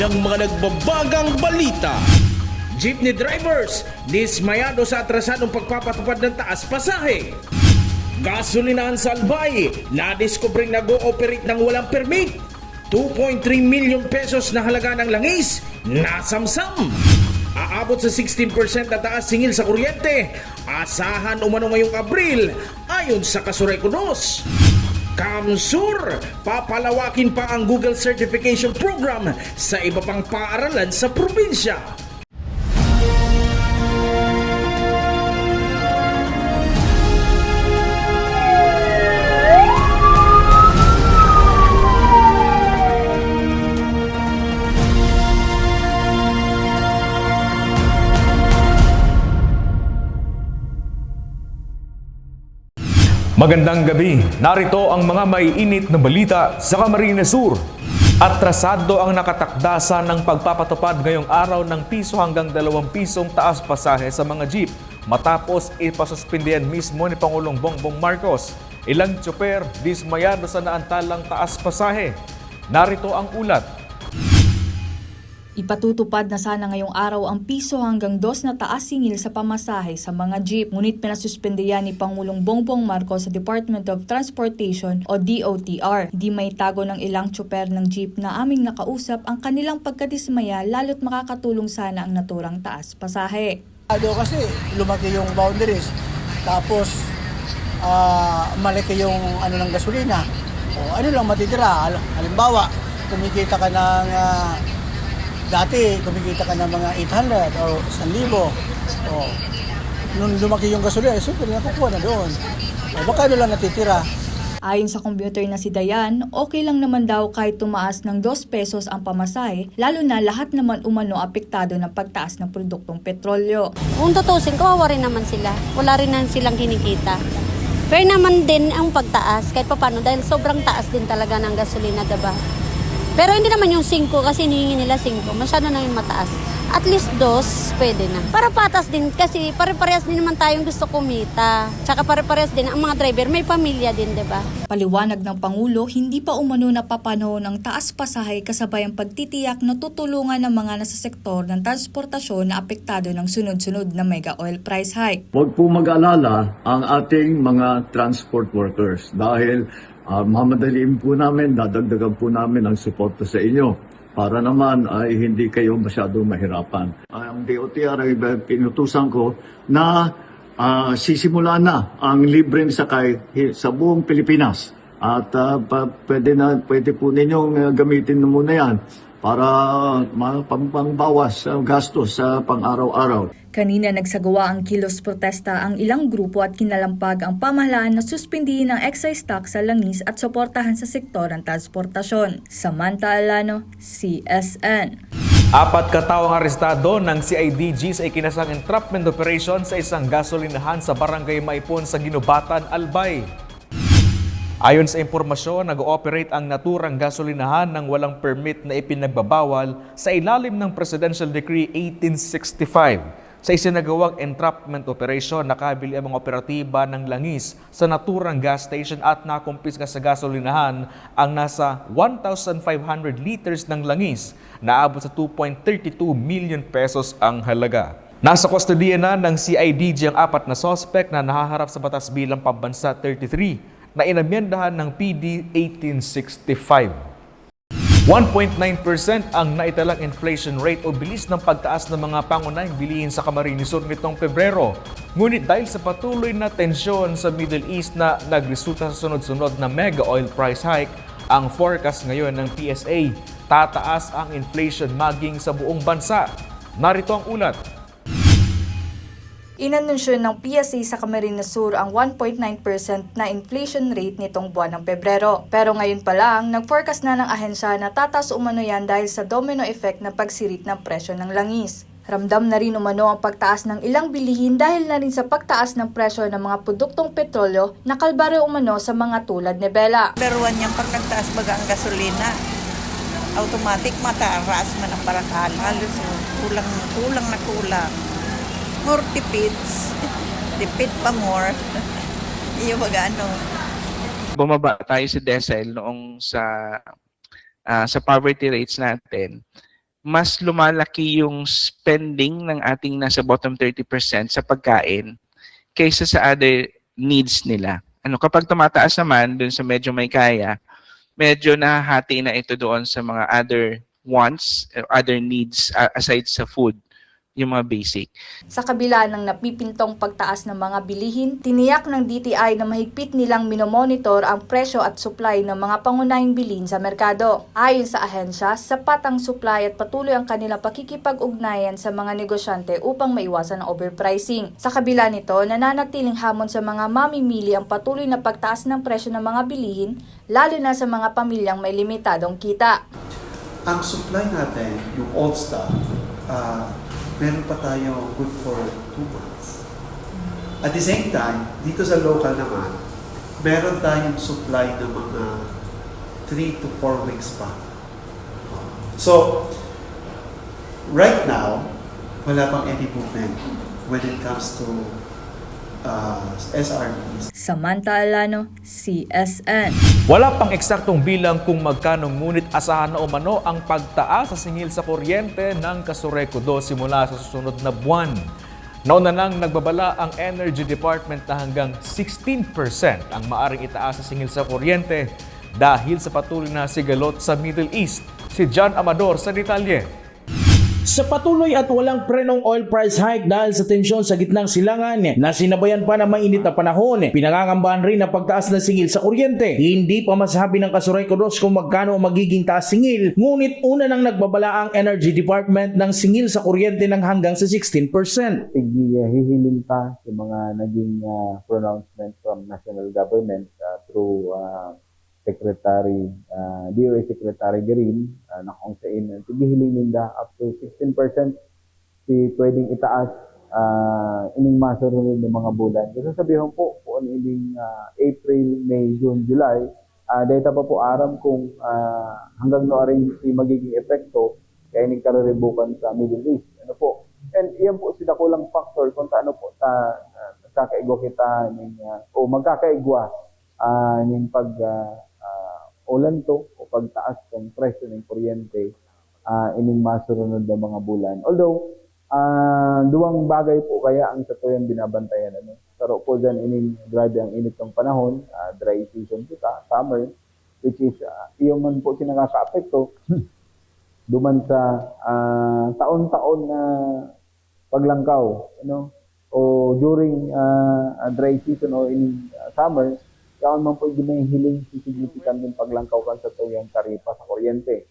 ng mga nagbabagang balita. Jeepney drivers, dismayado sa atrasadong pagpapatupad ng taas pasahe. Gasolinahan sa Albay, nadiskubring nag-ooperate ng walang permit. 2.3 milyon pesos na halaga ng langis, nasamsam. Aabot sa 16% na taas singil sa kuryente. Asahan umano ngayong Abril, ayon sa Kasuray Kunos. Kamsur, papalawakin pa ang Google Certification Program sa iba pang paaralan sa probinsya. Magandang gabi. Narito ang mga maiinit na balita sa Camarines Sur. Atrasado ang nakatakdasan ng pagpapatupad ngayong araw ng piso hanggang 2 pisong taas pasahe sa mga jeep matapos ipasuspindihan mismo ni Pangulong Bongbong Marcos. Ilang tsoper dismayado sa naantalang taas pasahe. Narito ang ulat. Ipatutupad na sana ngayong araw ang piso hanggang 2 na taas singil sa pamasahe sa mga jeep. Ngunit pinasuspindihan ni Pangulong Bongbong Marcos sa Department of Transportation o DOTR. Di may tago ng ilang tsoper ng jeep na aming nakausap ang kanilang pagkadismaya lalo't makakatulong sana ang naturang taas pasahe. Kasi lumaki yung boundaries, tapos malaki yung ng gasolina. O ano lang matitira, halimbawa kumikita ka ng dati kumikita ka ng mga 800 o 1,000. O, nung lumaki yung gasolina, super nakukuha na doon. O, baka ano lang natitira. Ayon sa computer na si Dayan, okay lang naman daw kahit tumaas ng 2 pesos ang pamasahe, lalo na lahat naman umano apektado ng pagtaas ng produktong petrolyo. Kung tutusin, kawawa rin naman sila. Wala rin naman silang kinikita. Pero naman din ang pagtaas, kahit paano, dahil sobrang taas din talaga ng gasolina, diba? Pero hindi naman yung 5 kasi hinihingi nila 5. Masyado na yung mataas. At least 2, pwede na. Para patas din kasi pare-parehas din naman tayong gusto kumita. Tsaka pare-parehas din ang mga driver, may pamilya din, diba? Paliwanag ng Pangulo, hindi pa umano napapanahon ng taas pasahe kasabay ang pagtitiyak na tutulungan ng mga nasa sektor ng transportasyon na apektado ng sunod-sunod na mega oil price hike. Huwag po mag-alala ang ating mga transport workers dahil mamadaliin po namin, dadagdagan po namin ang suporta sa inyo para naman ay hindi kayo masyadong mahirapan. Ang DOTR ay pinutusan ko na sisimula na ang libreng sakay sa buong Pilipinas. At pwede po ninyong gamitin na muna yan para pangbawas gastos sa pang-araw-araw. Kanina nagsagawa ang kilos protesta ang ilang grupo at kinalampag ang pamahalaan na suspindihin ang excise tax sa langis at suportahan sa sektor ng transportasyon. Samantha, CSN. 4 katao ang arestado ng CIDG sa ikinasang entrapment operation sa isang gasolinahan sa Barangay Maipon sa Ginubatan, Albay. Ayon sa impormasyon, nag-ooperate ang naturang gasolinahan ng walang permit na ipinagbabawal sa ilalim ng Presidential Decree 1865. Sa isinagawang entrapment operation, nakabili ang mga operatiba ng langis sa naturang gas station at nakumpiska sa gasolinahan ang nasa 1,500 liters ng langis na abot sa 2.32 million pesos ang halaga. Nasa kustodiya na ng CIDG ang 4 na sospek na nahaharap sa batas bilang pambansa 33 na inamyendahan ng PD 1865. 1.9% ang naitalang inflation rate o bilis ng pagtaas ng mga pangunahing bilihin sa Camarines Sur nitong Pebrero. Ngunit dahil sa patuloy na tensyon sa Middle East na nagresulta sa sunod-sunod na mega oil price hike, ang forecast ngayon ng PSA, tataas ang inflation maging sa buong bansa. Narito ang ulat. Inanunsyo ng PSA sa Camarines Sur ang 1.9% na inflation rate nitong buwan ng Pebrero. Pero ngayon pa lang, nag-forecast na ng ahensya na tataas umano yan dahil sa domino effect na pagsirit ng presyo ng langis. Ramdam na rin umano ang pagtaas ng ilang bilihin dahil na rin sa pagtaas ng presyo ng mga produktong petrolyo na kalbaryo umano sa mga tulad ni Bella. Number 1 yung pag nagtaas baga ang gasolina. Automatic mataas man ang parakal. Halos kulang na kulang. More tipids. Tipid pa more. Iyo baga ano. Bumaba tayo sa decile noong sa poverty rates natin. mas lumalaki yung spending ng ating nasa bottom 30% sa pagkain kaysa sa other needs nila. Kapag tumataas naman dun sa medyo may kaya, medyo nahahati na ito doon sa mga other wants, other needs aside sa food, yung mga basic. Sa kabila ng napipintong pagtaas ng mga bilihin, tiniyak ng DTI na mahigpit nilang minomonitor ang presyo at supply ng mga pangunahing bilhin sa merkado. Ayon sa ahensya, sapat ang supply at patuloy ang kanilang pakikipag-ugnayan sa mga negosyante upang maiwasan ang overpricing. Sa kabila nito, nananatiling hamon sa mga mamimili ang patuloy na pagtaas ng presyo ng mga bilihin, lalo na sa mga pamilyang may limitadong kita. Ang supply natin, yung old stock, meron pa tayo good for 2 months. At the same time, dito sa local naman, meron tayong supply ng mga 3 to 4 weeks pa. So, right now, wala pang any movement when it comes to SRBs. Samantha Alano, CSN. Wala pang eksaktong bilang kung magkano, ngunit asahan na umano ang pagtaas sa singil sa kuryente ng Kasureco 2 simula sa susunod na buwan. Nauna nang nagbabala ang Energy Department na hanggang 16% ang maaring itaas sa singil sa kuryente dahil sa patuloy na sigalot sa Middle East. Si John Amador sa detalye. Sa patuloy at walang prenong oil price hike dahil sa tensyon sa gitnang silangan na sinabayan pa ng mainit na panahon, pinangangambahan rin ang pagtaas ng singil sa kuryente. Hindi pa masabi ng Kasureco 2 kung magkano ang magiging taas singil, ngunit una nang nagbabala ang Energy Department ng singil sa kuryente ng hanggang sa 16%. Hihiling pa yung mga naging pronouncement from national government through Secretary, DOA Secretary Garin, na kung saan tigihiling nila up to 16% si pwedeng itaas ining masunod ng mga bulan. Kasi sabihin po kung ining April, May, June, July, data pa po aram kung hanggang no rin si magiging epekto kaya ining kararibukan sa Middle East. Ano po? And iyan po sila kulang factor kung taano po magkakaigwa kita o magkakaigwa yung ulan to o pagtaas ng presyo ng kuryente ining masunod ng mga bulan. Although, duwang bagay po kaya ang satuyang binabantayan. Pero po dyan ining grabe ang init ng panahon, dry season kita, summer, which is iyon man po sinakaka-apekto duman sa taon-taon na paglangkaw, o during dry season o ining summer, kaon man po may hiling significant ng paglangkaw kan sa tuyang taripa sa kuryente.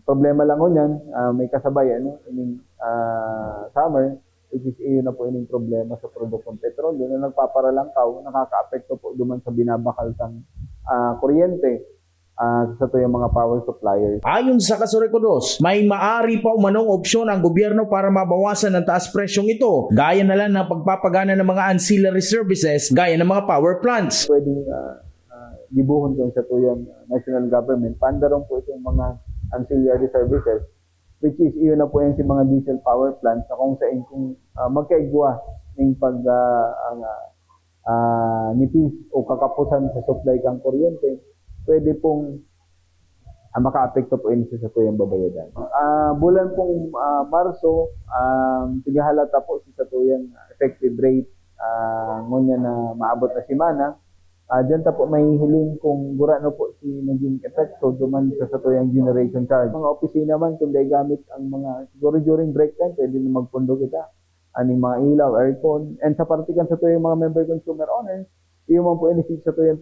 Problema lang yan, may kasabay ining summer, which is iyon na po ining problema sa produktong petrolyo na nagpaparalangkaw, nakaka-apekto po duman sa binabakal sang kuryente sa tuyang mga power suppliers. Ayon sa Kasureco 2, may maari pa umanong opsyon ang gobyerno para mabawasan ang taas presyong ito, gaya na lang ng pagpapagana ng mga ancillary services gaya ng mga power plants. Pwedeng gibuhon ko sa tuyang national government, pandarong po itong mga ancillary services, which is iyon na po yung si mga diesel power plants na kung saan kung magkaigwa ng nipis o kakapusan sa supply kang kuryente, pwede pong maka-apekto po yun sa tuyang babayadan. Bulan pong Marso, tigahalata po sa tuyang effective rate ngunya na maabot na simana. Diyan ta po may hiling kung gura no po si naging epekto duman sa tuyang generation charge. Mga opisina man kung gamit ang mga siguro during break time, pwede na magpundo kita aning mga ilaw, aircon, and sa partikan sa tuyang mga member consumer owners, iyo man po inisip sa tuyang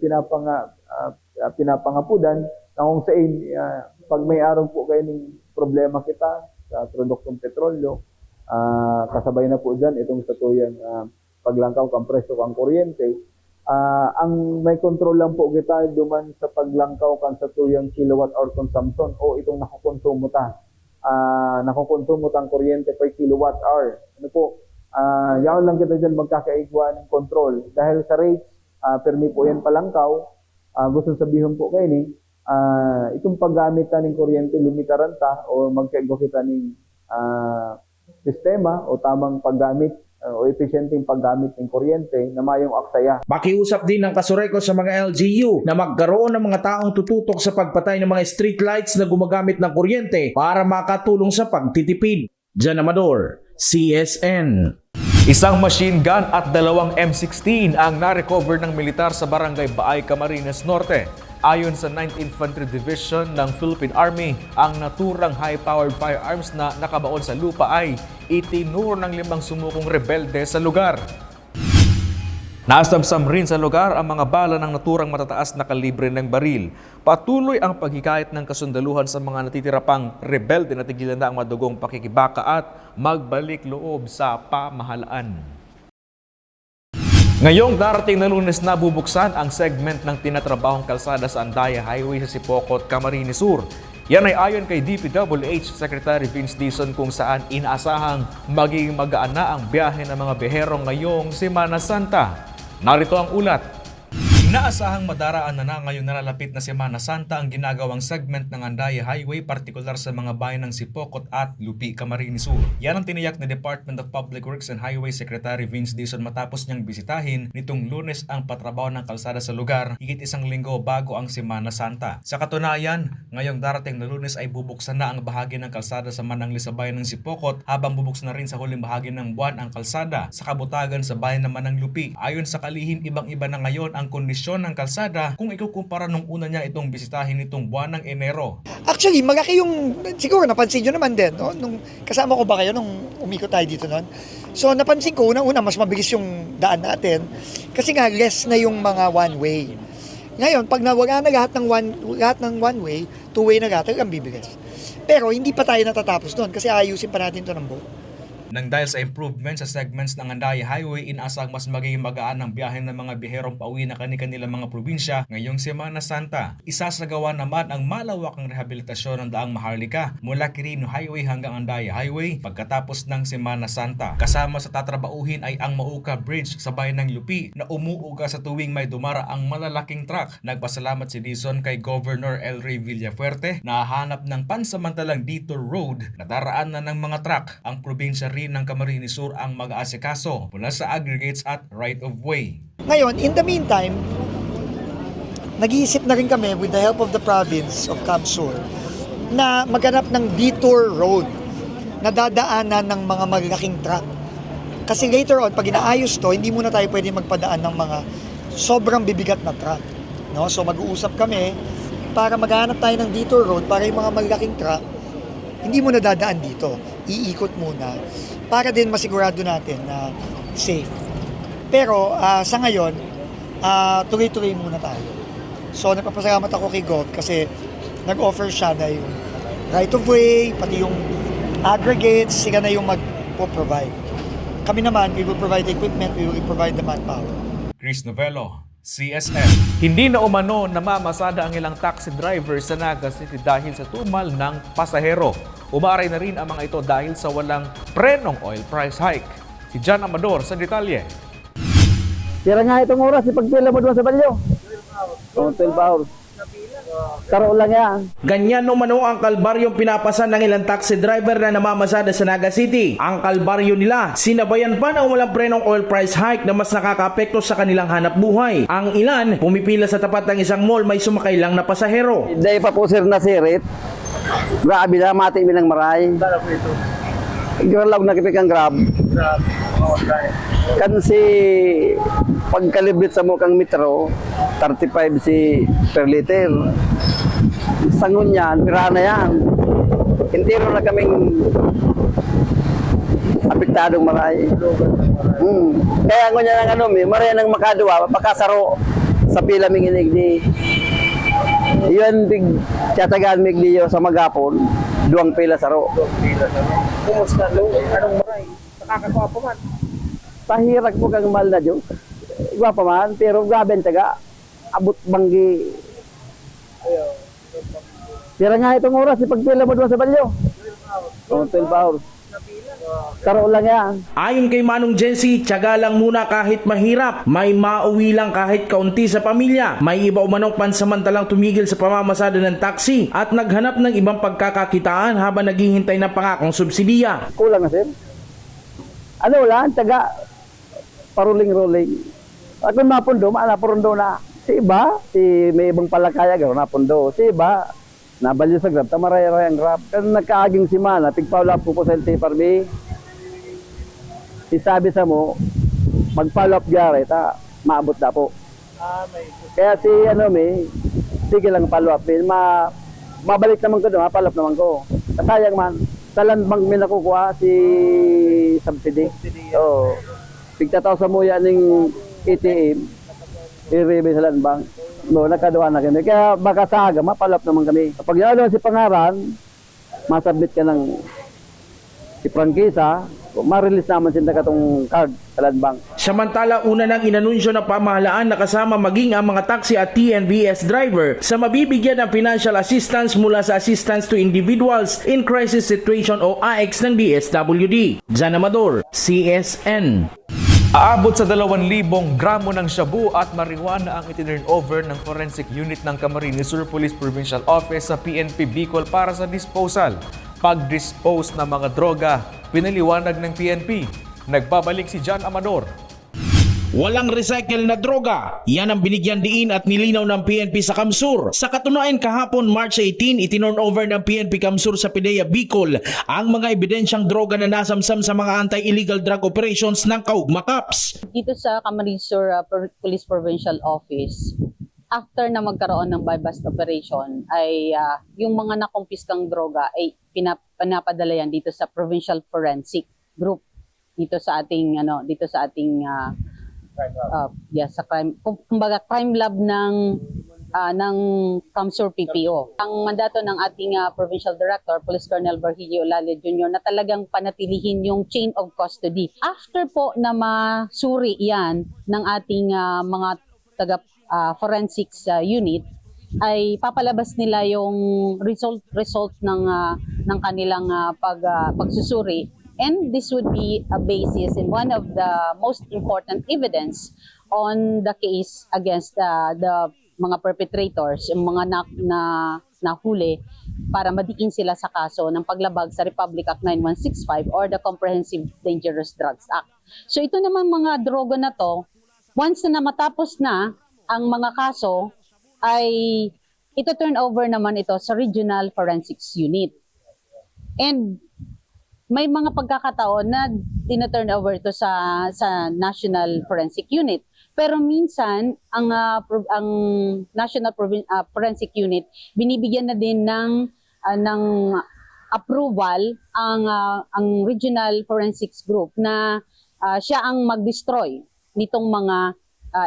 pinapangapudan na kung saan pag may araw po kayo ng problema kita sa produktong petrolyo, kasabay na po dyan itong sa tuyang paglangkaw kang presyo kang kuryente, ang may control lang po kita duman sa paglangkaw kan sa tuyang kilowatt hour consumption o itong nakukonsumo tang kuryente per kilowatt hour. Ano po, yaon lang kita dyan magkakaigwa ng control dahil sa rates, permi po yan palangkaw. Gusto sabihin po kayo itong paggamit ng kuryente, limitaran ta o magkaigwa kita ng sistema o tamang paggamit o epesyenteng paggamit ng kuryente na mayong aksaya. Pakiusap din ng Kasureco sa mga LGU na magkaroon ng mga taong tututok sa pagpatay ng mga street lights na gumagamit ng kuryente para makatulong sa pagtitipid. Jan Amador, CSN. Isang machine gun at 2 M16 ang na-recover ng militar sa Barangay Baay, Camarines Norte. Ayon sa 9th Infantry Division ng Philippine Army, ang naturang high-powered firearms na nakabaon sa lupa ay itinuro ng 5 sumukong rebelde sa lugar. Nasamsam rin sa lugar ang mga bala ng naturang matataas na kalibre ng baril. Patuloy ang paghikayat ng kasundaluhan sa mga natitira pang rebelde na tigilan na ang madugong pakikibaka at magbalik loob sa pamahalaan. Ngayong darating na Lunes na bubuksan ang segment ng tinatrabahong kalsada sa Andaya Highway sa Sipocot, Camarines Sur. Yan ay ayon kay DPWH Secretary Vince Dizon kung saan inaasahang magiging magaan na ang biyahe ng mga bihero ngayong Semana Santa. Narito ang ulat. Inaasahang madaraan na ngayong nalalapit na Semana Santa ang ginagawang segment ng Andaya Highway, partikular sa mga bayan ng Sipocot at Lupi, Camarines Sur. Yan ang tiniyak ni Department of Public Works and Highway Secretary Vince Dizon matapos niyang bisitahin nitong Lunes ang patrabaho ng kalsada sa lugar higit 1 linggo bago ang Semana Santa. Sa katunayan, ngayong darating na Lunes ay bubuksan na ang bahagi ng kalsada sa Manangli sa bayan ng Sipocot habang bubuksan na rin sa huling bahagi ng buwan ang kalsada sa kabutagan sa bayan ng Mananglupi. Ayon sa kalihim, ibang-iba na ngayon ang kondisyon ng kalsada kung ikukumpara nung una niya itong bisitahin nitong buwan ng Enero. Actually, malaki yung, siguro napansin nyo naman din, no? Nung kasama ko ba kayo nung umikot tayo dito noon? So napansin ko, unang-una, mas mabilis yung daan natin kasi nga less na yung mga one way. Ngayon, pag nawala na lahat ng one way, two way na lahat, ang bibilis. Pero hindi pa tayo natatapos doon kasi ayusin pa natin ito ng buo. Nang dahil sa improvement sa segments ng Andaya Highway, inaasang mas magiging magaan ang biyahe ng mga biherong pauwi na kani-kanilang mga probinsya ngayong Semana Santa. Isasagawa naman ang malawakang rehabilitasyon ng daang Maharlika mula Quirino Highway hanggang Andaya Highway pagkatapos ng Semana Santa. Kasama sa tatrabauhin ay ang Mauka Bridge sa bayan ng Lupi na umuuga sa tuwing may dumara ang malalaking truck. Nagpasalamat si Dizon kay Governor El Rey Villafuerte na hahanap ng pansamantalang detour road na daraan na ng mga truck. Ang probinsya ng Camarines Sur ang mag-aasikaso mula sa aggregates at right-of-way. Ngayon, in the meantime, nag-iisip na rin kami with the help of the province of Camsur na maghanap ng detour road na dadaanan ng mga malalaking truck. Kasi later on, pag inaayos to, hindi muna tayo pwede magpadaan ng mga sobrang bibigat na truck. No? So mag-uusap kami para maghanap tayo ng detour road para yung mga malalaking truck hindi muna dadaan dito. Iikot muna para din masigurado natin na safe. Pero sa ngayon, tuloy-tuloy muna tayo. So nagpapasalamat ako kay Gov kasi nag-offer siya na yung right of way, pati yung aggregates, sila na yung mag-provide. Kami naman, we will provide the equipment, we will provide the manpower. Chris Novello, CSN. Hindi na umano namamasada ang ilang taxi driver sa Naga City dahil sa tumal ng pasahero. Umaray na rin ang mga ito dahil sa walang prenong oil price hike. Si Jan Amador sa detalye. Tira nga itong oras, ipagpila mo doon sa balyo. 12 hours. Karo lang yan. Ganyan umano ang kalbaryong pinapasan ng ilang taxi driver na namamasada sa Naga City. Ang kalbaryo nila, sinabayan pa ng walang prenong oil price hike na mas nakakaapekto sa kanilang hanap buhay. Ang ilan, pumipila sa tapat ng isang mall may sumakay lang na pasahero. Dahil pa po sir na sirit. Grabe na, mati bilang maray. Gralaw na kipik ang grab. Kasi pagkalibit sa mukang metro, 35 si per liter. Sangon yan, pira na yan. Intiro na kaming apektadong maray. Kaya ngo niya ng maray nang makaduwa, makasaro sa pila ming inigdi. Yun, big tiyatagaan migdiyo sa magapon, 2 pila saro. Kumusta lo? Anong maray? Nakakakuha pa man. Pahirak mo kang mahal na Diyos. Iba pa man, pero gaben taga. Abot banggi. Tira nga itong oras, ipagpila mo doon sa balyo. 12 hours. Karo lang yan. Ayon kay Manong Jency, tiyaga lang muna kahit mahirap. May mauwi lang kahit kaunti sa pamilya. May iba umanong pansamantalang tumigil sa pamamasada ng taxi at naghanap ng ibang pagkakakitaan habang naghihintay ng pangakong subsidiya. Kulang na sir. Ano lang, taga paruling-ruling. Ako napundo, napundo na. Si iba, si may ibang palakaya, gano'n napundo. Si iba, nabalyo sa grab, tamaray-ray ang grab. Kaya nagkaaging si Mana, pig-follow up po sa LT Parmi. Isabi sa mo, mag-follow up gyari, maabot na po. Kaya si sige lang follow up. Mabalik naman ko doon, follow up naman ko. Kasayang man, sa landbank may nakukuha si subsidy. Oo. Pigtataw sa muya ng ATM, i-rebate sa landbank. No, nakaduha na kami. Kaya baka sa aga, ma-follow up naman kami. Kapag yun si pangaran, masubmit ka ng si prangkisa, ma-release naman sila katong card sa land bank. Samantala, una nang inanunsyo ng pamahalaan na kasama maging ang mga taxi at TNVS driver sa mabibigyan ng financial assistance mula sa Assistance to Individuals in Crisis Situation o AICS ng DSWD. Jan Amador, CSN. Aabot sa 2,000 gramo ng shabu at marijuana ang itinurn over ng Forensic Unit ng Camarines Sur Police Provincial Office sa PNP Bicol para sa disposal. Pag-dispose ng mga droga, pinaliwanag ng PNP. Nagbabalik si Jan Amador. Walang recycle na droga. Yan ang binigyan diin at nilinaw ng PNP sa Kamsur. Sa katunayan kahapon March 18, itinurn over ng PNP Kamsur sa PDEA Bicol ang mga ebidensyang droga na nasamsam sa mga anti-illegal drug operations ng Kaugma Cops. Dito sa Camarines Sur Police Provincial Office, after na magkaroon ng buy-bust operation, ay yung mga nakumpiskang droga ay pinapadala yan dito sa Provincial Forensic Group dito sa ating sa crime, kumbaga crime lab ng Kamsur PPO. Ang mandato ng ating Provincial Director, Police Colonel Virgilio Olale Jr. na talagang panatilihin yung chain of custody. After po na masuri yan ng ating mga taga forensics unit, ay papalabas nila yung result ng kanilang pagsusuri. And this would be a basis and one of the most important evidence on the case against the mga perpetrators, yung mga nahuli para madiin sila sa kaso ng paglabag sa Republic Act 9165 or the Comprehensive Dangerous Drugs Act. So ito naman mga droga na to, once na matapos na ang mga kaso, ay ito turn over naman ito sa Regional Forensics Unit. And may mga pagkakataon na tina-turn over ito sa National Forensic Unit. Pero minsan ang National Forensic Unit binibigyan na din ng approval ang Regional Forensics Group na siya ang mag-destroy nitong mga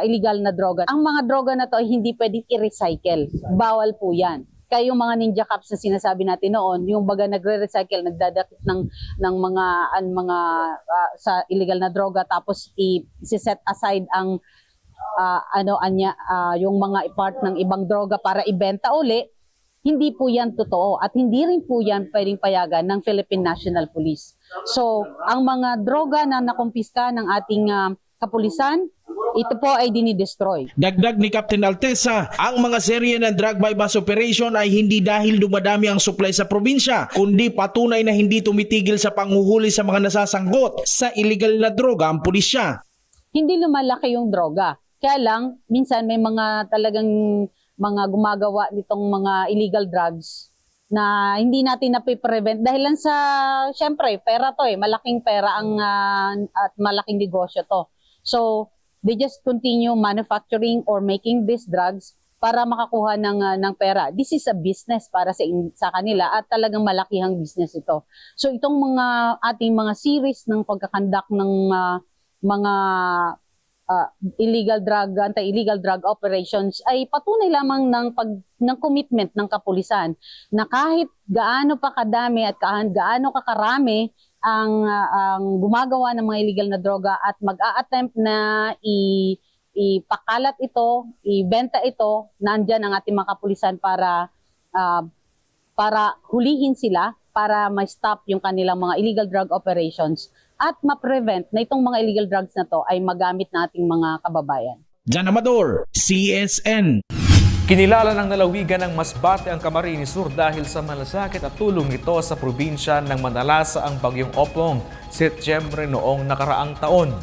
illegal na droga. Ang mga droga na to ay hindi pwedeng i-recycle. Bawal po 'yan. Kaya yung mga ninja cops na sinasabi natin noon, yung baga nagre-recycle, nagdadakip ng mga sa illegal na droga, tapos i-set aside ang yung mga part ng ibang droga para ibenta uli, hindi po yan totoo at hindi rin po yan pwedeng payagan ng Philippine National Police. So, ang mga droga na nakumpiska ng ating kapulisan, ito po ay dinidestroy. Dagdag ni Captain Altesa, ang mga serye ng drug buy-bust operation ay hindi dahil dumadami ang supply sa probinsya, kundi patunay na hindi tumitigil sa panghuhuli sa mga nasasangkot sa illegal na droga ang pulisya. Hindi lumalaki yung droga. Kaya lang, minsan may mga talagang mga gumagawa nitong mga illegal drugs na hindi natin napiprevent dahil lang sa, syempre, pera to malaking pera at malaking negosyo to. So, they just continue manufacturing or making these drugs para makakuha ng pera. This is a business para sa kanila at talagang malakihang business ito. So itong ating mga series ng pagkakandak ng mga anti-illegal drug operations ay patunay lamang ng commitment ng kapulisan na kahit gaano pa kadami at gaano kakarami ang gumagawa ng mga illegal na droga at mag-a-attempt na ipakalat ito, ibenta ito, nandyan ang ating mga kapulisan para hulihin sila, para ma-stop yung kanilang mga illegal drug operations at ma-prevent na itong mga illegal drugs na to ay magamit na ating mga kababayan. Jan Amador, CSN. Kinilala ng lalawigan ng Masbate ang Camarines Sur dahil sa malasakit at tulong nito sa probinsya ng manalasa ang bagyong Opong Setyembre noong nakaraang taon.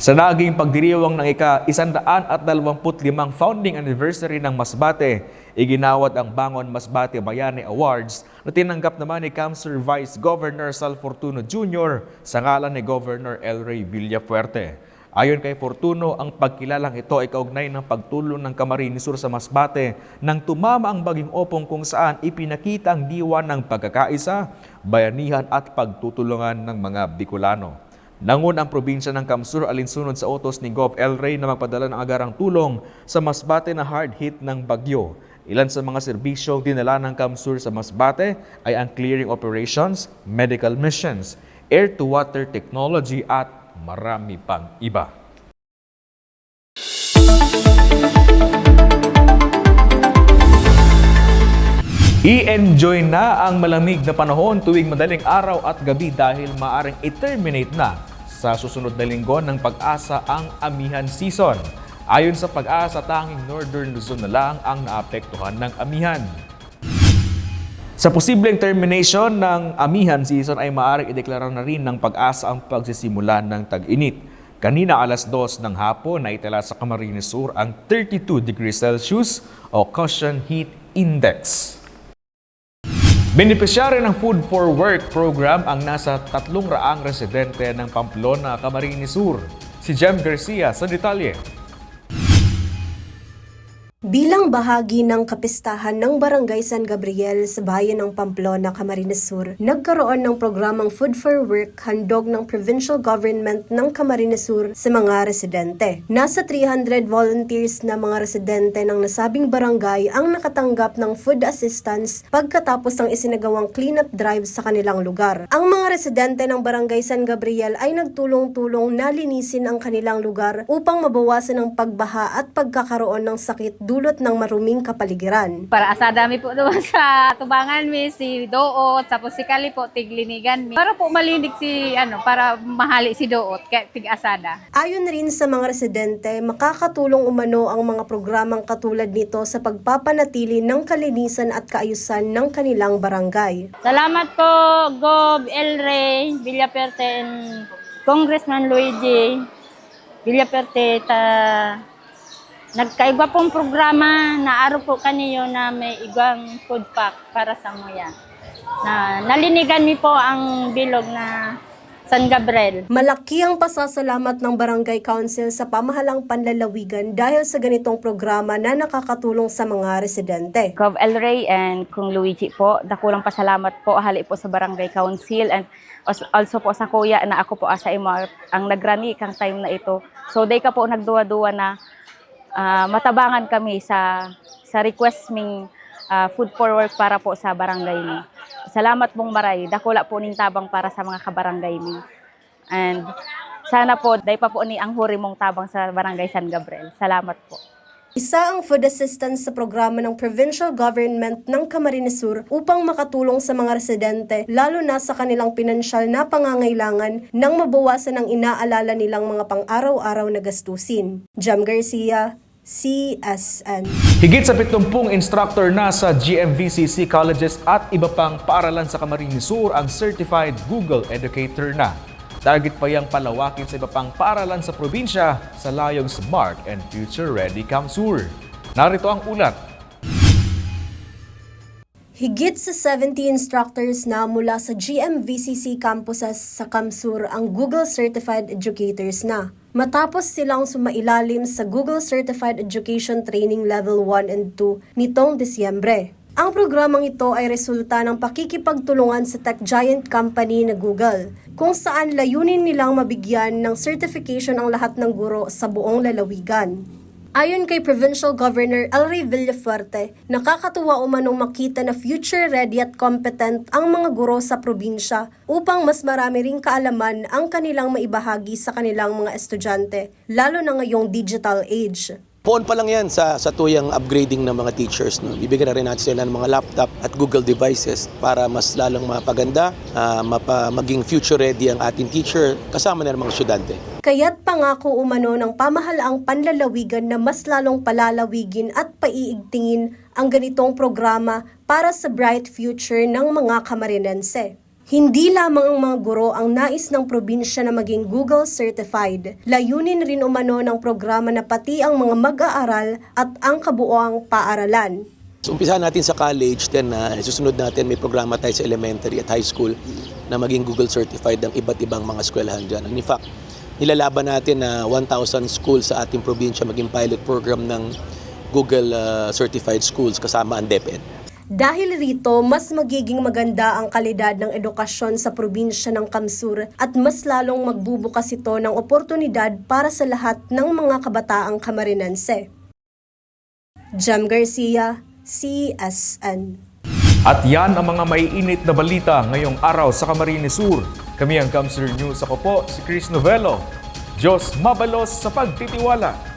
Sa naging pagdiriwang ng ika-125 founding anniversary ng Masbate, iginawad ang Bangon Masbate Bayani Awards na tinanggap naman ni Councilor Vice Governor Sal Fortuno Jr. sa ngalan ni Governor El Rey Villafuerte. Ayon kay Fortuno, ang pagkilalang ito ay kaugnay ng pagtulong ng Camarines Sur sa Masbate nang tumama ang bagyong Opong kung saan ipinakita ang diwa ng pagkakaisa, bayanihan at pagtutulungan ng mga Bicolano. Nangun ang probinsya ng Camsur alinsunod sa utos ni Gov. El Rey na magpadala ng agarang tulong sa Masbate na hard hit ng bagyo. Ilan sa mga serbisyong dinala ng Camsur sa Masbate ay ang clearing operations, medical missions, air-to-water technology at marami pang iba. I-enjoy na ang malamig na panahon tuwing madaling araw at gabi dahil maaring i-terminate na sa susunod na linggo ng Pag-asa ang amihan season. Ayon sa Pag-asa, tanging Northern Luzon na lang ang naapektuhan ng amihan. Sa posibleng termination ng amihan season ay maaaring ideklara na rin ng Pag-asa ang pagsisimula ng tag-init. Kanina alas 2 ng hapon na itala sa Camarines Sur ang 32 degrees Celsius o Cushion Heat Index. Benepisyaryo ng Food for Work program ang nasa 300 residente ng Pamplona, Camarines Sur. Si Jem Garcia sa detalye. Bilang bahagi ng kapistahan ng Barangay San Gabriel sa bayan ng Pamplona, Camarines Sur, nagkaroon ng programang Food for Work handog ng Provincial Government ng Camarines Sur sa mga residente. Nasa 300 volunteers na mga residente ng nasabing barangay ang nakatanggap ng food assistance pagkatapos ng isinagawang cleanup drive sa kanilang lugar. Ang mga residente ng Barangay San Gabriel ay nagtulong-tulong na linisin ang kanilang lugar upang mabawasan ang pagbaha at pagkakaroon ng sakit dulot ng maruming kapaligiran. Para asada mi po doon sa tubangan mi si Doot, tapos si Kali po tiglinigan mi. Para po malinig si para mahali si Doot kaya tig-asada. Ayon rin sa mga residente, makakatulong umano ang mga programang katulad nito sa pagpapanatili ng kalinisan at kaayusan ng kanilang barangay. Salamat po Gov. El Rey Villafuerte and Congressman Luigi Villafuerte nagkaigwa pong programa na araw po kaniyo na may igwang food pack para sa muya. Nalinigan mi po ang bilog na San Gabriel. Malaki ang pasasalamat ng Barangay Council sa pamahalang panlalawigan dahil sa ganitong programa na nakakatulong sa mga residente. Gov. El Rey and Kung Luigi po, dakulang pasalamat po hali po sa Barangay Council and also po sa kuya na ako po asa imo ang nagrani kang time na ito. So day ka po nagduwa-duwa na matabangan kami sa request ming food for work para po sa barangay ni. Salamat pong maray, dakula po ning tabang para sa mga kabarangay ni. And sana po day pa po ni ang huri mong tabang sa Barangay San Gabriel. Salamat po. Isa ang food assistance sa programa ng Provincial Government ng Camarines Sur upang makatulong sa mga residente lalo na sa kanilang pinansyal na pangangailangan nang mabawasan ang inaalala nilang mga pang-araw-araw na gastusin. Jem Garcia, CSN. Higit sa 70 instructor na sa GMVCC colleges at iba pang paaralan sa Camarines Sur ang Certified Google Educator na. Target pa yang palawakin sa iba pang paaralan sa probinsya sa layong Smart and Future Ready Camsur. Narito ang ulat. Higit sa 70 instructors na mula sa GMVCC campuses sa Camsur ang Google Certified Educators na. Matapos silang sumailalim sa Google Certified Education Training Level 1 and 2 nitong Disyembre. Ang programang ito ay resulta ng pakikipagtulungan sa tech giant company na Google, kung saan layunin nilang mabigyan ng certification ang lahat ng guro sa buong lalawigan. Ayon kay Provincial Governor El Rey Villafuerte, nakakatuwa umanong makita na future-ready at competent ang mga guro sa probinsya upang mas marami ring kaalaman ang kanilang maibahagi sa kanilang mga estudyante, lalo na ngayong digital age. Poon pa lang yan sa tuyang upgrading ng mga teachers. No? Bibigyan na rin natin sila ng mga laptop at Google devices para mas lalong mapaganda, maging future ready ang ating teacher kasama na ng mga estudyante. Kaya't pangako umano ng pamahalaang panlalawigan na mas lalong palalawigin at paiigtingin ang ganitong programa para sa bright future ng mga Camarinense. Hindi lamang ang mga guro ang nais ng probinsya na maging Google certified. Layunin rin umano ng programa na pati ang mga mag-aaral at ang kabuoang paaralan. So, umpisahan natin sa college, then susunod natin may programa tayo sa elementary at high school na maging Google certified ang iba't ibang mga eskwelahan dyan. And in fact, nilalaban natin na 1,000 schools sa ating probinsya maging pilot program ng Google certified schools kasama ang DepEd. Dahil rito, mas magiging maganda ang kalidad ng edukasyon sa probinsya ng Kamsur at mas lalong magbubukas ito ng oportunidad para sa lahat ng mga kabataang Camarinense. Jam Garcia, CSN. At yan ang mga maiinit na balita ngayong araw sa Camarines Sur. Kami ang Kamsur News. Ako po si Chris Novello. Diyos mabalos sa pagtitiwala.